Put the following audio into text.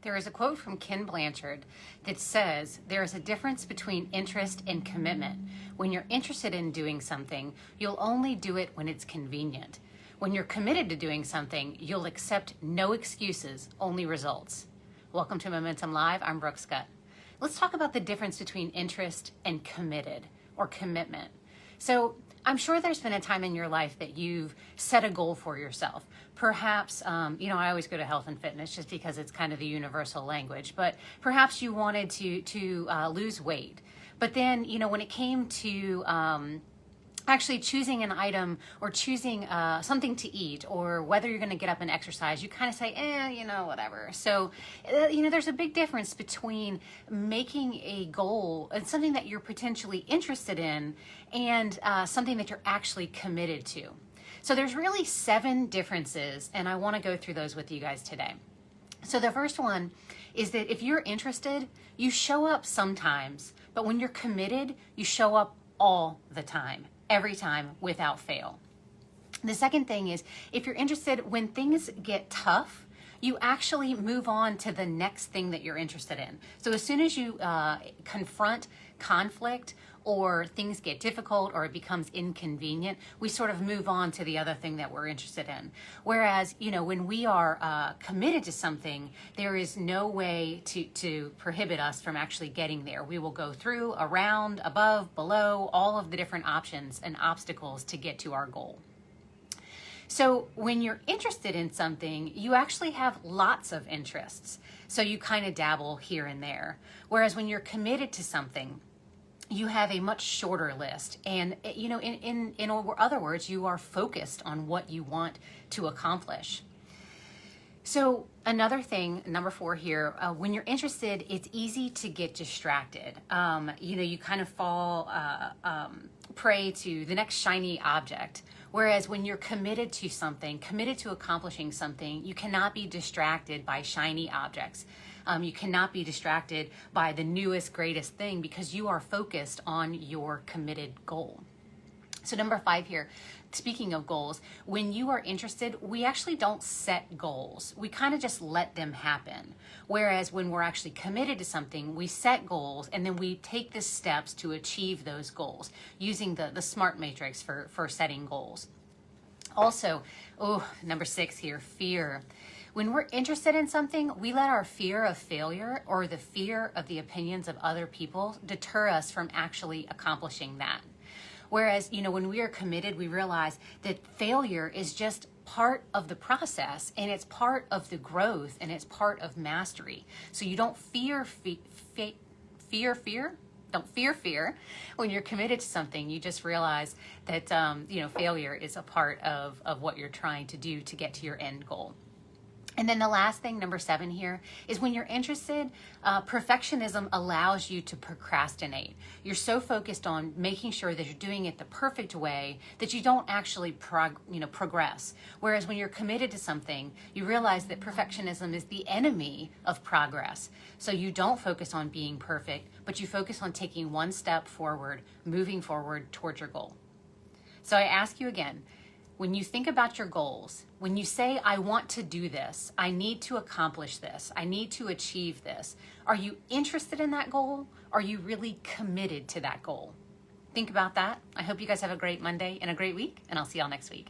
There is a quote from Ken Blanchard that says, there is a difference between interest and commitment. When you're interested in doing something, you'll only do it when it's convenient. When you're committed to doing something, you'll accept no excuses, only results. Welcome to Momentum Live. I'm Brooke Scutt. Let's talk about the difference between interest and committed or commitment. So I'm sure there's been a time in your life that you've set a goal for yourself. Perhaps, I always go to health and fitness just because it's kind of the universal language, but perhaps you wanted to lose weight. But then, when it came to actually choosing an item or choosing something to eat or whether you're going to get up and exercise, you kind of say, whatever. So, there's a big difference between making a goal and something that you're potentially interested in and something that you're actually committed to. So there's really 7 differences, and I want to go through those with you guys today. So the first one is that if you're interested, you show up sometimes, but when you're committed, you show up all the time. Every time without fail. The second thing is, if you're interested, when things get tough, you actually move on to the next thing that you're interested in. So as soon as you confront conflict or things get difficult or it becomes inconvenient, we sort of move on to the other thing that we're interested in. Whereas, when we are committed to something, there is no way to prohibit us from actually getting there. We will go through, around, above, below, all of the different options and obstacles to get to our goal. So when you're interested in something, you actually have lots of interests. So you kind of dabble here and there. Whereas when you're committed to something, you have a much shorter list. And, in other words, you are focused on what you want to accomplish. So another thing, number 4 here, when you're interested, it's easy to get distracted. You kind of fall prey to the next shiny object. Whereas when you're committed to something, committed to accomplishing something, you cannot be distracted by shiny objects. You cannot be distracted by the newest, greatest thing because you are focused on your committed goal. So number 5 here, speaking of goals, when you are interested, we actually don't set goals. We kind of just let them happen. Whereas when we're actually committed to something, we set goals and then we take the steps to achieve those goals using the SMART matrix for setting goals. Also, number 6 here, fear. When we're interested in something, we let our fear of failure or the fear of the opinions of other people deter us from actually accomplishing that. Whereas, when we are committed, we realize that failure is just part of the process and it's part of the growth and it's part of mastery. So you don't fear fear. Don't fear fear. When you're committed to something, you just realize that, failure is a part of what you're trying to do to get to your end goal. And then the last thing, number 7 here, is when you're interested, perfectionism allows you to procrastinate. You're so focused on making sure that you're doing it the perfect way that you don't actually progress. Whereas when you're committed to something, you realize that perfectionism is the enemy of progress. So you don't focus on being perfect, but you focus on taking one step forward, moving forward towards your goal. So I ask you again, when you think about your goals, when you say, I want to do this, I need to accomplish this, I need to achieve this, are you interested in that goal? Are you really committed to that goal? Think about that. I hope you guys have a great Monday and a great week, and I'll see y'all next week.